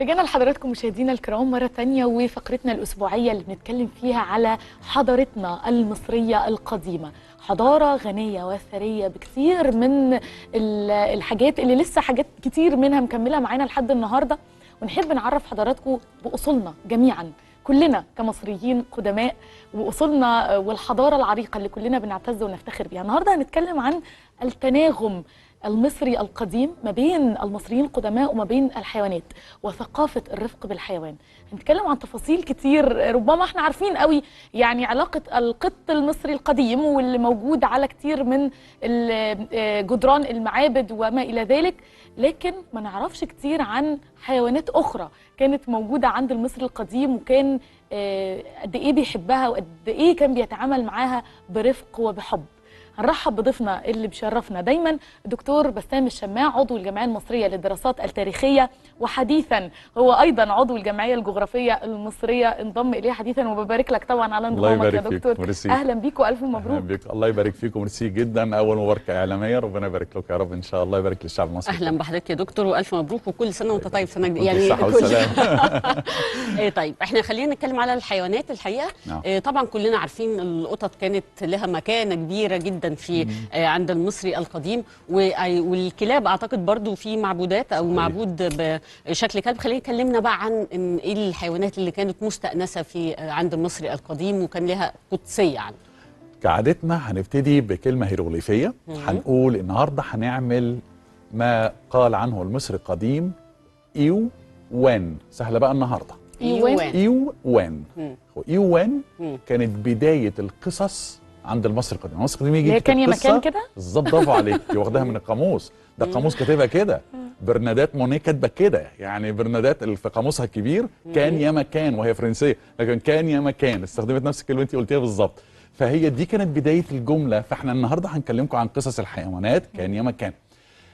رجعنا لحضراتكم مشاهدينا الكرام مرة تانية وفقرتنا الأسبوعية اللي بنتكلم فيها على حضارتنا المصرية القديمة. حضارة غنية وثرية بكثير من الحاجات اللي لسه حاجات كتير منها مكملة معانا لحد النهاردة، ونحب نعرف حضراتكم بأصولنا جميعا كلنا كمصريين قدماء وأصولنا والحضارة العريقة اللي كلنا بنعتز ونفتخر بيها. النهاردة هنتكلم عن التناغم المصري القديم ما بين المصريين القدماء وما بين الحيوانات وثقافة الرفق بالحيوان. هنتكلم عن تفاصيل كتير ربما احنا عارفين قوي، يعني علاقة القط المصري القديم واللي موجود على كتير من جدران المعابد وما إلى ذلك، لكن ما نعرفش كتير عن حيوانات أخرى كانت موجودة عند المصري القديم وكان قد إيه بيحبها وقد إيه كان بيتعامل معاها برفق وبحب. هنرحب بضيفنا اللي بيشرفنا دايما الدكتور بسام الشماع، عضو الجمعيه المصريه للدراسات التاريخيه، وحديثا هو ايضا عضو الجمعيه الجغرافيه المصريه، انضم اليها حديثا وببارك لك طبعا على انضمامك يا دكتور. اهلا بيك والف مبروك. اهلا بيك، الله يبارك فيكم، ميرسي جدا. اول مباركه اعلاميه، ربنا يبارك لك يا رب ان شاء الله، يبارك للشعب المصري. اهلا بحضرتك يا دكتور والف مبروك وكل سنه وانت طيب، سنه جديده يعني صحه وسلامه. طيب احنا خلينا نتكلم على الحيوانات الحقيقه. طبعا كلنا عارفين القطط كانت لها مكانه كبيره جدا في عند المصري القديم، والكلاب اعتقد برضو في معبودات او معبود بشكل كلب. خلينا نكلمنا بقى عن ايه الحيوانات اللي كانت مستأنسة في عند المصري القديم وكان لها قدسية عنه. كعادتنا هنبتدي بكلمة هيروغليفية. هنقول النهاردة هنعمل ما قال عنه المصري القديم إيو وان. سهلة بقى النهاردة. إيو وان. إيو وان كانت بداية القصص عند المصري القديم. المصري القديم يجي كان يا مكان كده بالظبط، برافو عليك، دي واخداها من القاموس. ده القاموس كاتبها كده، برنادات مونيه كاتبه كده، يعني برنادات في قاموسها الكبير كان يا مكان، وهي فرنسيه لكن كان يا مكان، استخدمت نفس الكلمه انت قلتيها بالظبط. فهي دي كانت بدايه الجمله. فاحنا النهارده هنكلمكم عن قصص الحيوانات كان يا مكان.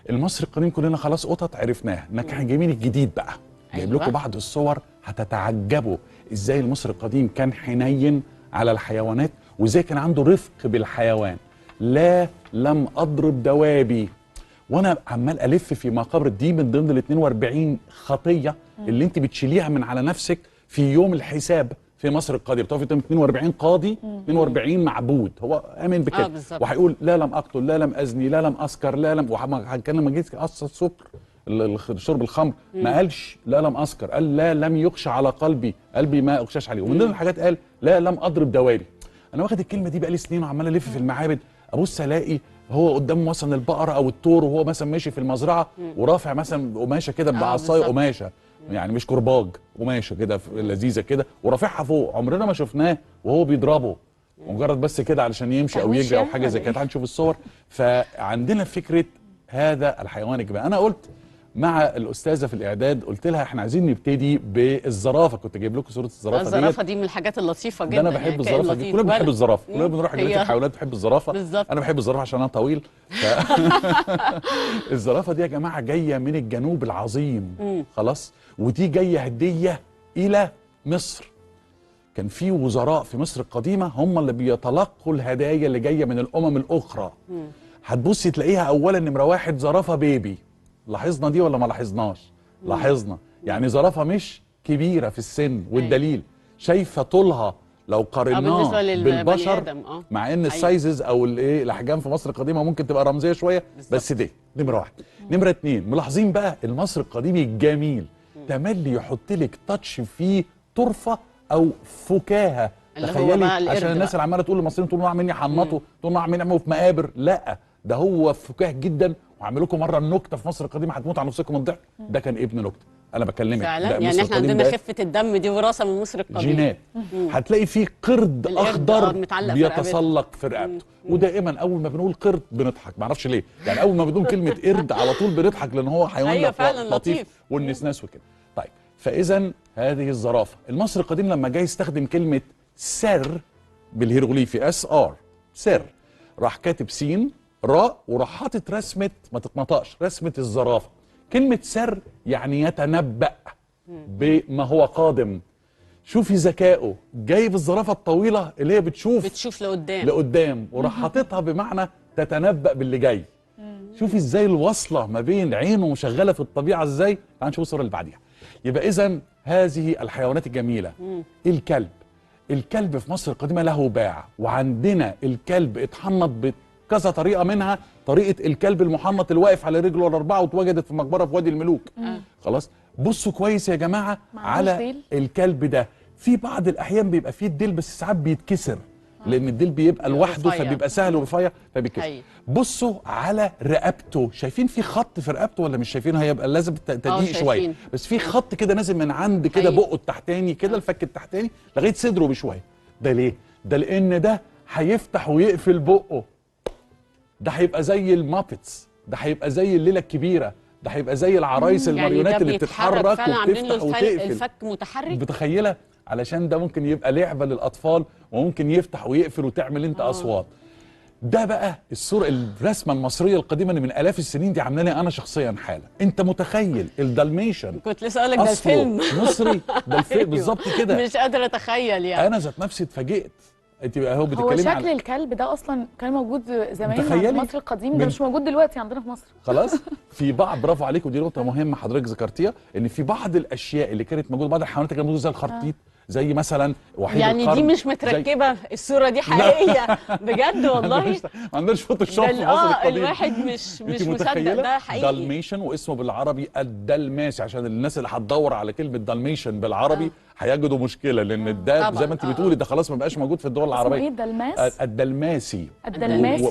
المصري القديم كلنا خلاص قطط عرفناها، انك احنا جايبين الجديد بقى، جايب لكم بعض الصور هتتعجبوا ازاي المصري القديم كان حنين على الحيوانات وازاي كان عنده رفق بالحيوان. لا لم اضرب دوابي. وانا عمال الف في مقابر دي من ضمن ال 42 خطيه اللي انت بتشيليها من على نفسك في يوم الحساب في مصر القديم. بتقفي 42 قاضي، 42 معبود، هو امن بكده وهيقول لا لم اقتل، لا لم ازني، لا لم اسكر، لا لم. وكان لما جيت قصه السكر شرب الخمر ما قالش لا لم اسكر، قال لا لم يخشى على قلبي ما اخشاش عليه. ومن ضمن الحاجات قال لا لم اضرب دوابي. انا واخد الكلمه دي بقالي سنين وعمال الف في المعابد، ابص الاقي هو قدامه مثلا البقره او الثور وهو مثلا ماشي في المزرعه ورافع مثلا قماشه كده بعصايه، قماشه يعني مش كرباج، قماشه كده لذيذه كده ورافعها فوق. عمرنا ما شفناه وهو بيضربه، مجرد بس كده علشان يمشي او يجري او حاجه زي كده. تعالوا نشوف الصور. فعندنا فكره هذا الحيوان الجماعي. انا قلت مع الاستاذه في الاعداد، قلت لها احنا عايزين نبتدي بالزرافه. كنت جايب لكم صوره الزرافه دي من الحاجات اللطيفه جدا. انا بحب الزرافه دي، كلنا بنحب الزرافه، كلنا بنروح جنينه الحيوانات بنحب الزرافه بالزبط. انا بحب الزرافه عشان انا طويل. الزرافه دي يا جماعه جايه من الجنوب العظيم خلاص، ودي جايه هديه الى مصر. كان في وزراء في مصر القديمه هم اللي بيتلقوا الهدايا اللي جايه من الامم الاخرى. هتبصي تلاقيها اولا نمره واحد زرافه بيبي. لاحظنا دي ولا ما لاحظناش؟ لاحظنا. يعني زرافه مش كبيره في السن، والدليل شايفه طولها لو قارناه بالبشر، مع ان السايزز او الايه الاحجام في مصر القديمه ممكن تبقى رمزيه شويه، بس دي نمره واحد. نمره اتنين، ملاحظين بقى المصري القديم الجميل تملي يحط لك تاتش فيه طرفه او فكاهه. تخيلي عشان الناس اللي عماله تقول للمصريين طول عاملين يحنطوا، طول عاملين يعملوا في مقابر، لا ده هو فكاهه جدا. وهعمل لكم مره النكته في مصر القديمه هتموت على نفسكم من الضحك. ده كان ابن نكته، انا بكلمك فعلا. يعني احنا عندنا خفه الدم دي وراثه من مصر القديم، جينات. هتلاقي فيه قرد اخضر بيتسلق في رقبته. ودائما اول ما بنقول قرد بنضحك، معرفش ليه، يعني اول ما بنقول كلمه قرد على طول بنضحك لان هو حيوان لطيف والنسناس وكده. طيب فاذا هذه الزرافه، المصري القديم لما جاي يستخدم كلمه سر بالهيروغليفي SR سر، راح كاتب سين راء وراح حاطط رسمه، ما تتنطقش، رسمه الزرافه. كلمه سر يعني يتنبأ بما هو قادم. شوفي ذكائه، جايب الزرافه الطويله اللي هي بتشوف لقدام وراح حاططها بمعنى تتنبأ باللي جاي. شوفي ازاي الوصله ما بين عينه وشغاله في الطبيعه ازاي. تعالوا نشوف الصوره اللي بعديها. يبقى اذا هذه الحيوانات الجميله. الكلب في مصر القديمه له باع، وعندنا الكلب اتحنط بكذا طريقه، منها طريقه الكلب المحنط اللي واقف على رجله الاربعه واتوجدت في مقبره في وادي الملوك. خلاص، بصوا كويس يا جماعه على الكلب ده. في بعض الاحيان بيبقى فيه الديل بس ساعات بيتكسر، لان الديل بيبقى لوحده فبيبقى سهل ورفيع فبيتكسر. بصوا على رقبته، شايفين في خط في رقبته ولا مش شايفينه؟ هيبقى لازم تدقيق شويه، بس في خط كده نازل من عند كده بقه التحتاني كده، الفك التحتاني لغايه صدره بشويه. ده ليه؟ ده لان ده هيفتح ويقفل بقه، ده هيبقى زي المابتس، ده هيبقى زي الليله الكبيره، ده هيبقى زي العرايس الماريونات يعني اللي بتتحرك وبتفتح وتقفل. الفك متحرك، متخيله؟ علشان ده ممكن يبقى لعبه للاطفال، وممكن يفتح ويقفل وتعمل انت اصوات. ده بقى الصوره، الرسمه المصريه القديمه اللي من الاف السنين دي عاملاني انا شخصيا حاله. انت متخيل الدالميشن؟ كنت لسه اقول لك ده الفيلم مصري، ده الفيلم بالظبط كده. مش قادره اتخيل يعني. انا ذات نفسي اتفاجئت. انت بقى هو شكل الكلب ده اصلا كان موجود زمان في مصر القديم، ده مش موجود دلوقتي عندنا في مصر خلاص. في بعض، برافو عليك، ودي نقطه مهمه حضرتك ذكرتيها، ان في بعض الاشياء اللي كانت موجوده، بعض الحيوانات اللي كانت موجوده زي الخرتيت، زي مثلا وحيد يعني القرن. دي مش متركبه، الصوره دي حقيقيه بجد والله. ما عندناش فوتوشوب في مصر القديم. الواحد مش مصدق ده حقيقي. دالميشن، واسمه بالعربي الدلماسي، عشان الناس اللي هتدور على كلمه دالميشن بالعربي هيجدوا مشكله، لان ده زي ما انت بتقولي ده خلاص ما بقاش موجود في الدول العربيه. اسمه ايه؟ دلماس؟ الدلماسي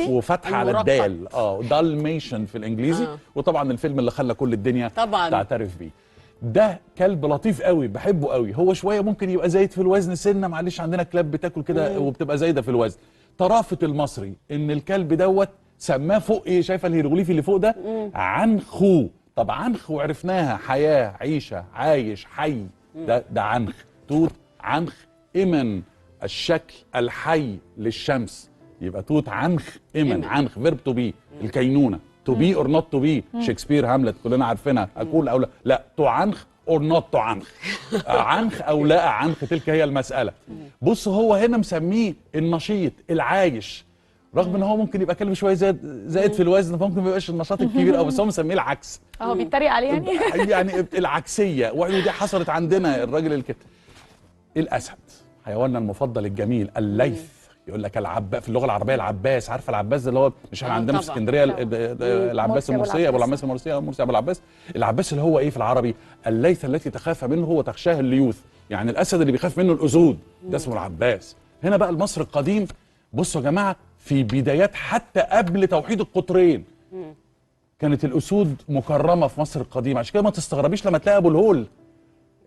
وفتح على الدال، دالميشن في الانجليزي. وطبعا الفيلم اللي خلى كل الدنيا تعترف بيه. ده كلب لطيف قوي، بحبه قوي. هو شويه ممكن يبقى زايد في الوزن سنه، معلش عندنا كلاب بتاكل كده وبتبقى زايده في الوزن. طرافه المصري ان الكلب دوت سماه فوق ايه؟ شايفه الهيروغليفي اللي فوق ده؟ عنخو. طب عنخو عرفناها، حياه، عيشه، عايش، حي. ده عنخ. توت عنخ امن، الشكل الحي للشمس. يبقى توت عنخ امن. عنخ فيرب تو بي، الكينونه. تو بي اور نوت تو بي، شكسبير، هاملت، كلنا عارفينها. اكون او لا، لا تو عنخ اور نوت تو عنخ. عنخ او لا عنخ، تلك هي المساله. بص، هو هنا مسميه النشيط العايش، رغم ان هو ممكن يبقى كلب شويه زائد في الوزن، فممكن ما يبقاش النشاط الكبير قوي، بس هو مسميه العكس. بيتريق عليه يعني. يعني العكسيه، ودي حصلت عندنا. الراجل الكتاب الاسد، حيواننا المفضل الجميل، الليث. يقول لك في اللغه العربيه العباس. عارفه العباس اللي هو مش احنا عندنا في اسكندريه العباس المرسي، ابو العباس المرسي، مرسي ابو العباس. العباس اللي هو ايه في العربي؟ الليث التي تخاف منه وتخشاها الليوث، يعني الاسد اللي بيخاف منه الاسود، ده اسمه العباس. هنا بقى المصري القديم، بصوا يا جماعه، في بدايات حتى قبل توحيد القطرين كانت الاسود مكرمه في مصر القديمه. عشان كده ما تستغربيش لما تلاقي ابو الهول،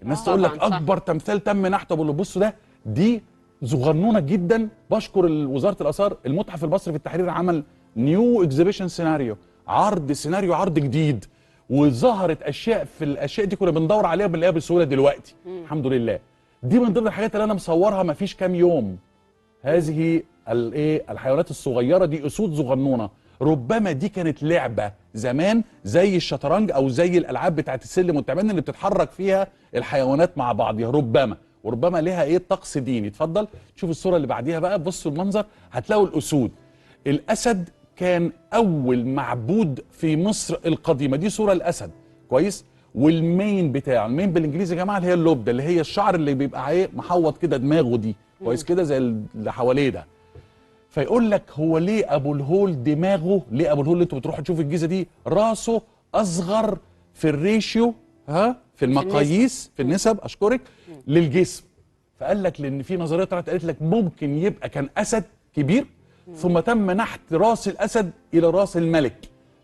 الناس تقول لك اكبر تمثال تم نحته ابو الهول. بصوا دي صغنونه جدا. بشكر وزاره الاثار، المتحف المصري في التحرير عمل نيو اكزيبيشن سيناريو، سيناريو عرض جديد، وظهرت اشياء في الاشياء دي كنا بندور عليها بنلاقيها بسهوله دلوقتي. الحمد لله. دي من ضمن الحاجات اللي انا مصورها ما فيش كام يوم. هذه الحيوانات الصغيره دي اسود صغنونه. ربما دي كانت لعبه زمان زي الشطرنج او زي الالعاب بتاعت السلم والتعبان اللي بتتحرك فيها الحيوانات مع بعضها، وربما ليها طقس ديني. اتفضل شوف الصوره اللي بعديها بقى. بصوا المنظر، هتلاقوا الاسود. الاسد كان اول معبود في مصر القديمه. دي صوره الاسد كويس. والمين بتاعه، المين بالانجليزي يا جماعه اللي هي اللوب، اللي هي الشعر اللي بيبقى محوط كده دماغه دي كويس كده زي اللي حواليه ده. فيقول لك هو ليه ابو الهول دماغه، ليه ابو الهول اللي انتوا بتروحوا تشوفوا الجيزه دي راسه اصغر في الريشيو، في المقاييس، في النسب، اشكرك، للجسم. فقال لك لان في نظريه طلعت قالت لك ممكن يبقى كان اسد كبير ثم تم نحت راس الاسد الى راس الملك،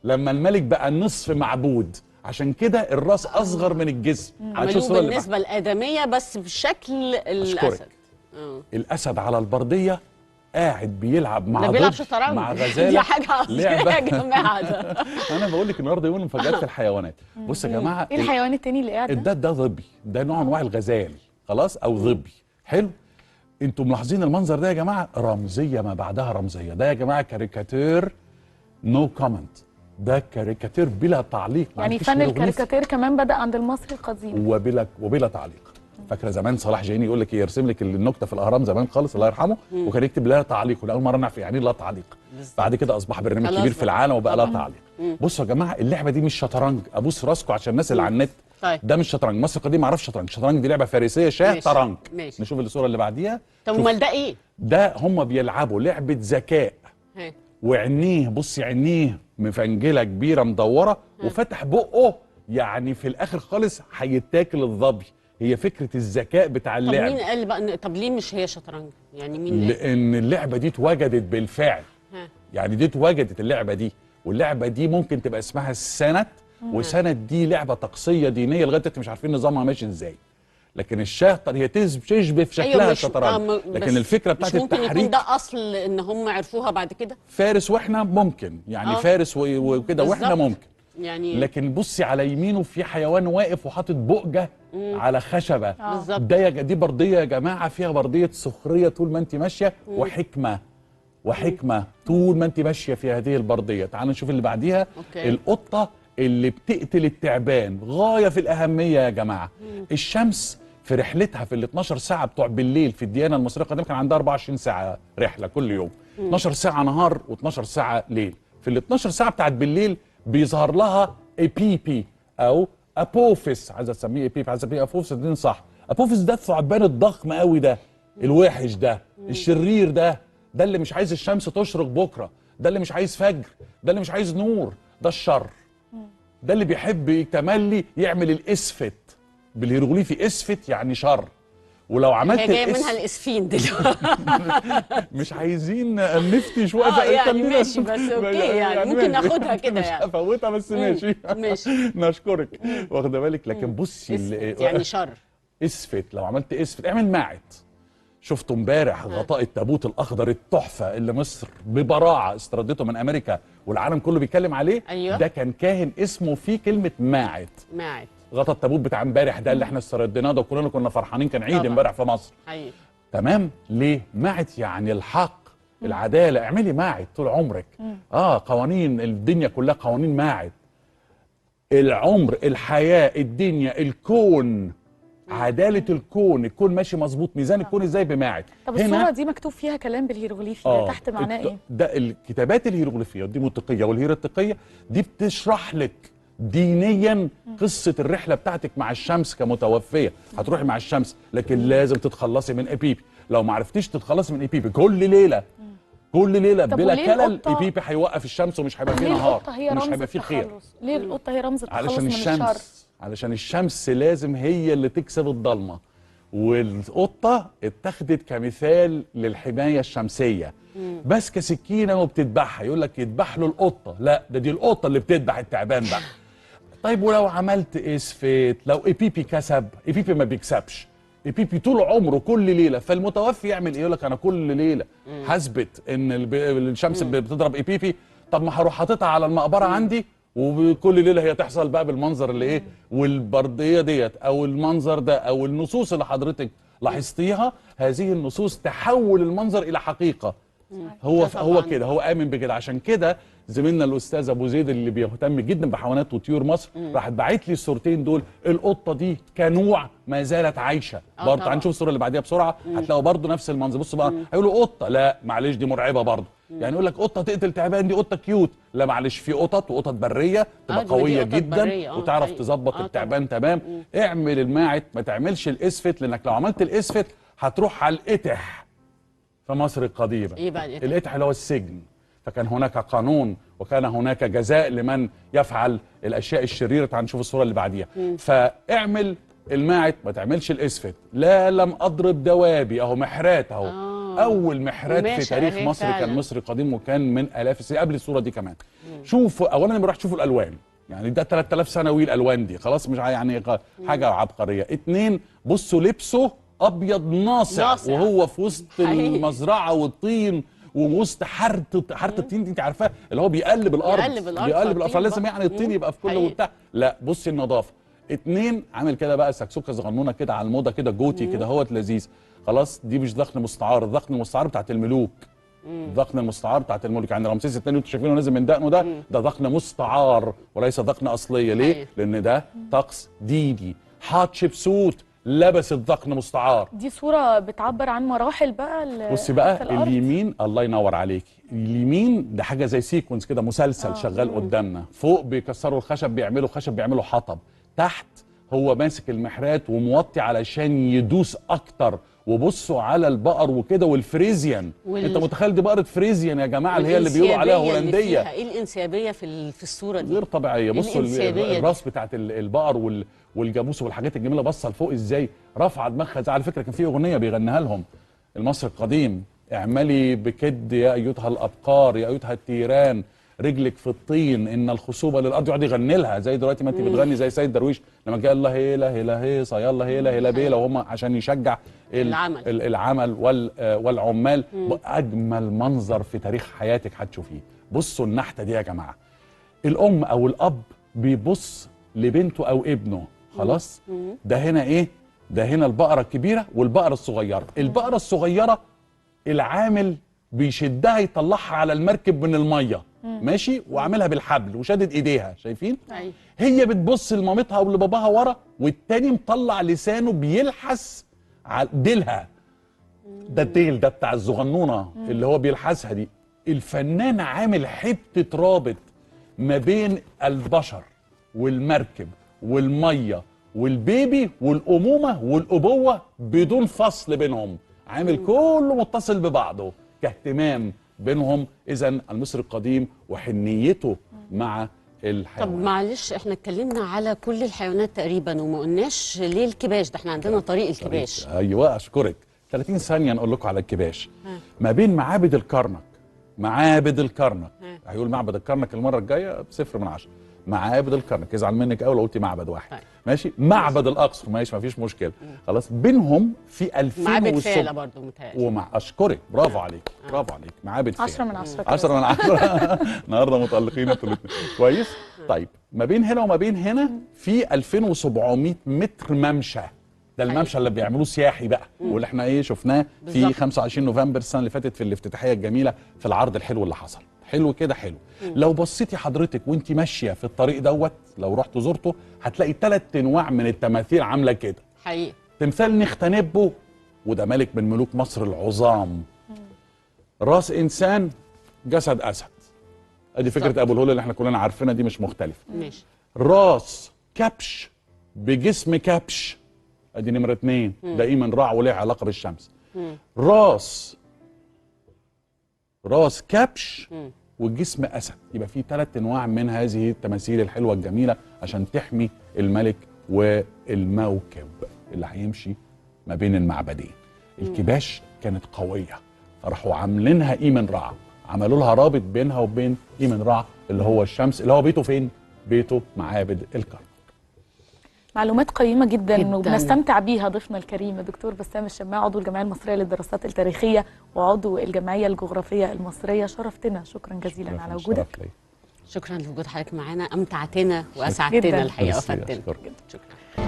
لما الملك بقى نصف معبود، عشان كده الراس اصغر من الجسم. عملوه بالنسبه الادميه بس بشكل الاسد. الاسد على البرديه قاعد بيلعب مع مع غزاله. دي حاجه عظيمه يا جماعه. ده انا بقول لك النهارده يوم المفاجآت في الحيوانات. بص يا جماعه، ايه الحيوان التاني اللي قاعد ده ظبي، ده نوع انواع الغزال، خلاص، او ظبي. حلو. انتوا ملاحظين المنظر ده يا جماعه؟ رمزيه ما بعدها رمزيه. ده يا جماعه كاريكاتير، نو كومنت. ده كاريكاتير بلا تعليق. يعني فن الكاريكاتير كمان بدأ عند المصري القديم وبلا تعليق. فاكره زمان صلاح جاهيني يقول لك يرسم لك النكته في الاهرام زمان خالص، الله يرحمه، وكان يكتب لا تعليق. ولاول مره نعرف يعني لا تعليق. بعد كده اصبح برنامج كبير في العالم وبقى لا تعليق. بصوا يا جماعه، اللعبه دي مش شطرنج ابوس راسكم عشان الناس اللي على النت طيب. ده مش شطرنج. مصر القديمه ما عرفش شطرنج. الشطرنج دي لعبه فارسيه، شاه ماشي. طرنج. ماشي. نشوف الصوره اللي بعديها. طب امال ده ايه؟ ده هم بيلعبوا لعبه ذكاء، ها. وعينيه بصي عينيه مفنجله كبيره مدوره، وفتح بقه يعني في الاخر خالص هيتاكل الظبي. هي فكره الذكاء بتاع طب اللعب. مين قال بقى طب ليه مش هي شطرنج؟ يعني مين قال؟ لان اللعبه دي اتوجدت بالفعل. ها. يعني دي اتوجدت اللعبه دي، واللعبه دي ممكن تبقى اسمها السند، وسند دي لعبه طقسيه دينيه لغايه دلوقتي مش عارفين نظامها ماشي ازاي. لكن الشاه هي تشبه في شكلها أيوة الشطرنج، لكن الفكره بتاعت مش ممكن التحريك يكون ده اصل ان هم عرفوها بعد كده؟ فارس واحنا ممكن يعني فارس وكده واحنا بالظبط. ممكن يعني لكن بصي على يمينه في حيوان واقف وحاطط بؤجه على خشبه. بالظبط. دي برديه يا جماعه، فيها برديه سخريه طول ما انت ماشيه، وحكمه طول ما انت ماشيه في هذه البرديه. تعالوا نشوف اللي بعديها. أوكي. القطه اللي بتقتل التعبان، غايه في الاهميه يا جماعه. الشمس في رحلتها في ال 12 ساعه بتوع بالليل في الديانه المصريه القديمه كان عندها 24 ساعه رحله كل يوم، 12 ساعه نهار و12 ساعه ليل. في ال 12 ساعه بتاعت بالليل بيظهر لها ايبيبي او ابوفيس، عايزه تسميه ايبيبي عايزه تسميه ابوفيس، الاتنين صح. ابوفيس ده الثعبان الضخم قوي ده، الوحش ده، الشرير ده اللي مش عايز الشمس تشرق بكره، ده اللي مش عايز فجر، ده اللي مش عايز نور، ده الشر. ده اللي بيحب يتملي يعمل الاسفت، بالهيروغليفي اسفت يعني شر. ولو عملت هي جايه منها الاسفين دلوقتي. مش عايزين نفتي شويه يعني ماشي بس اوكي يعني ممكن ناخدها كده يعني. مش هفوتها بس ماشي. ماشي. نشكرك. واخده بالك؟ لكن بصي يعني شر. اسفت، لو عملت اسفت اعمل ماعت. شفتوا امبارح غطاء التابوت الاخضر التحفه اللي مصر ببراعه استردته من امريكا والعالم كله بيتكلم عليه؟ أيوه. ده كان كاهن اسمه فيه كلمه ماعت. ماعت. غطا التابوت بتاع امبارح ده اللي احنا استرديناه ده وكلنا كنا فرحانين، كان عيد طبعا. امبارح في مصر. أيوه. تمام. ليه؟ ماعت يعني الحق، العداله. اعملي ماعت طول عمرك. قوانين الدنيا كلها قوانين ماعت. العمر، الحياه، الدنيا، الكون، عداله الكون ماشي مظبوط. ميزان الكون ازاي؟ بماعت. طب الصوره دي مكتوب فيها كلام بالهيروغليفي تحت معناه ايه؟ ده الكتابات الهيروغليفيه دي موتقيه، والهيراتيقيه دي بتشرح لك دينيا قصه الرحله بتاعتك مع الشمس كمتوفيه. هتروحي مع الشمس لكن لازم تتخلصي من ايبيبي. لو ما عرفتيش تتخلصي من ايبيبي كل ليله بلا كلل، ايبيبي هيوقف الشمس ومش هيبقى فيه نهار ومش هيبقى فيه خير. ليه القطه هي رمز التخلص من الشر؟ علشان الشمس لازم هي اللي تكسب الضلمه، والقطه اتخذت كمثال للحمايه الشمسيه. بس كسكينه وبتذبحها، يقول لك يذبح له القطه، لا ده دي القطه اللي بتذبح التعبان بقى. طيب ولو عملت اسفت، لو ايبيبي كسب، ايبيبي ما بيكسبش، ايبيبي طول عمره كل ليله، فالمتوفي يعمل ايه؟ يقول لك انا كل ليله هثبت ان الشمس بتضرب ايبيبي، طب ما هروح حاططها على المقبره عندي، وكل ليله هي تحصل بقى بالمنظر اللي ايه، والبرديه ديت او المنظر ده او النصوص اللي حضرتك لاحظتيها، هذه النصوص تحول المنظر الى حقيقه. هو كده، هو امن بكده. عشان كده زميلنا الاستاذ ابو زيد اللي بيهتم جدا بحيوانات وطيور مصر راح باعت لي الصورتين دول. القطه دي كنوع ما زالت عايشه برضه. هنشوف الصوره اللي بعديها بسرعه، هتلاقوا برضه نفس المنظر. بصوا بقى، هيقولوا قطه، لا معلش دي مرعبه برضه. يعني يقول لك قطه تقتل تعبان، دي قطه كيوت، لا معلش في قطط وقطط بريه تبقى قويه جدا وتعرف تظبط التعبان. تمام. اعمل الماعت، ما تعملش الاسفت، لانك لو عملت الاسفت هتروح على القتح في مصر القديمه. ايه بقى القتح؟ القتح اللي هو السجن. فكان هناك قانون وكان هناك جزاء لمن يفعل الاشياء الشريره. تعال نشوف الصوره اللي بعديها. فاعمل الماعت، ما تعملش الاسفت. لا لم اضرب دوابي، اهو محرات اهو. اول محرات في تاريخ مصر كان مصري قديم، وكان من الاف السنين قبل الصوره دي كمان. شوفوا اولا لما راح تشوفوا الالوان، يعني ده 3000 سنوي الالوان دي خلاص مش يعني حاجه عبقريه. اتنين، بصوا لبسه ابيض ناصع وهو في وسط المزرعه والطين ووسط حاره الطين دي، انت عارفاه اللي هو بيقلب الارض فلازم يعني الطين يبقى في كله وبتاع. لا بصي النظافه. اتنين، عامل كده بقى سكسوكه صغنونه كده على الموضه كده جوتي كده هوت لذيذ. خلاص دي مش ضخن مستعار، الضخن المستعار بتاعت الملوك. الضخن المستعار بتاعت الملوك، يعني رمسيس الثاني انتوا شايفينه نازل من دقنه ده ضخن مستعار وليس ضخن اصليه. ليه؟ لان ده طقس ديني. حتشبسوت لبست ضخن مستعار. دي صوره بتعبر عن مراحل بقى. بصي بقى اليمين، الله ينور عليكي، اليمين ده حاجه زي سيكونس كده مسلسل شغال قدامنا. فوق بيكسروا الخشب، بيعملوا خشب، بيعملوا حطب. تحت هو ماسك المحرات وموطي علشان يدوس اكتر. وبصوا على البقر وكده والفريزيان، انت متخيل دي بقره فريزيان يا جماعه اللي هي اللي بيقولوا عليها هولنديه. ايه الانسيابيه في الصوره دي؟ غير طبيعيه. بصوا الراس بتاعت البقر والجاموس والحاجات الجميله باصه لفوق ازاي، رافعه دماغها. على فكره كان في اغنيه بيغنيها لهم المصري القديم، اعملي بكد يا ايتها الابقار يا ايتها التيران، رجلك في الطين ان الخصوبه للارض. يقعد يغني لها زي دلوقتي ما انت بتغني زي سيد درويش لما جه الله هيلا هيلا هيصه يلا هيلا هيلا بيلا، وهم عشان يشجع العمل والعمال. اجمل منظر في تاريخ حياتك هتشوفيه. بصوا النحته دي يا جماعه، الام او الاب بيبص لبنته او ابنه، خلاص ده هنا ايه؟ ده هنا البقره الكبيره والبقره الصغيره. البقره الصغيره العامل بيشدها يطلعها على المركب من الميه، ماشي، وعاملها بالحبل وشادد ايديها، شايفين؟ هي بتبص لمامتها او لباباها ورا، والتاني مطلع لسانه بيلحس على ديلها. ده الديل ده بتاع الزغنونه اللي هو بيلحسها دي. الفنان عامل حته رابط ما بين البشر والمركب والميه والبيبي والامومه والابوه بدون فصل بينهم، عامل كله متصل ببعضه كاهتمام بينهم. اذا المصري القديم وحنيته مع الحيوان. طب معلش، احنا اتكلمنا على كل الحيوانات تقريبا وما قلناش ليه الكباش ده. احنا عندنا طريق الكباش. ايوه اشكرك. 30 ثانيه نقول لكم على الكباش. ما بين معابد الكرنك، معابد الكرنك، هيقول معبد الكرنك المره الجايه ب0 من 10. معابد الكرنك يزعل منك قوي لو قلتي معبد واحد. ماشي، معبد الاقصر ماشي، ما فيش مشكله. خلاص، بينهم في 2000 معابد فيلة برضه متهيألي. اشكرك، برافو عليك، برافو عليك. معابد فيلة 10 من 10 10 من 10 النهارده متألقين انتوا الاثنين. كويس. طيب ما بين هنا وما بين هنا في 2700 متر ممشى. ده الممشى اللي بيعملوه سياحي بقى، واللي احنا ايه شفناه في 25 نوفمبر السنه اللي فاتت في الافتتاحيه الجميله في العرض الحلو اللي حصل. حلو كده، حلو. لو بصيتي حضرتك وانت ماشيه في الطريق دوت، لو رحت زرته هتلاقي 3 انواع من التماثيل عامله كده حقيقي. تمثال نختنبو، وده ملك من ملوك مصر العظام. راس انسان، جسد اسد. ادي فكره ابو الهول اللي احنا كلنا عارفينها دي، مش مختلفه. ماشي. راس كبش بجسم كبش، ادي نمره 2. ده ايمن راع وله علاقه بالشمس. راس كبش والجسم اسد. يبقى في 3 انواع من هذه التماثيل الحلوه الجميله عشان تحمي الملك والموكب اللي هيمشي ما بين المعبدين. الكباش كانت قويه، فراحوا عاملينها ايمن رع، عملوا لها رابط بينها وبين ايمن رع اللي هو الشمس، اللي هو بيته فين؟ بيته معابد الكرنك. معلومات قيمة جدا وبنستمتع بيها. ضيفنا الكريم الدكتور بسام الشماع، عضو الجمعية المصرية للدراسات التاريخية وعضو الجمعية الجغرافية المصرية. شرفتنا، شكرا جزيلا على وجودك. شكرا لوجود حضرتك معانا، امتعتنا واسعدتنا الحقيقة وافدتنا. شكرا.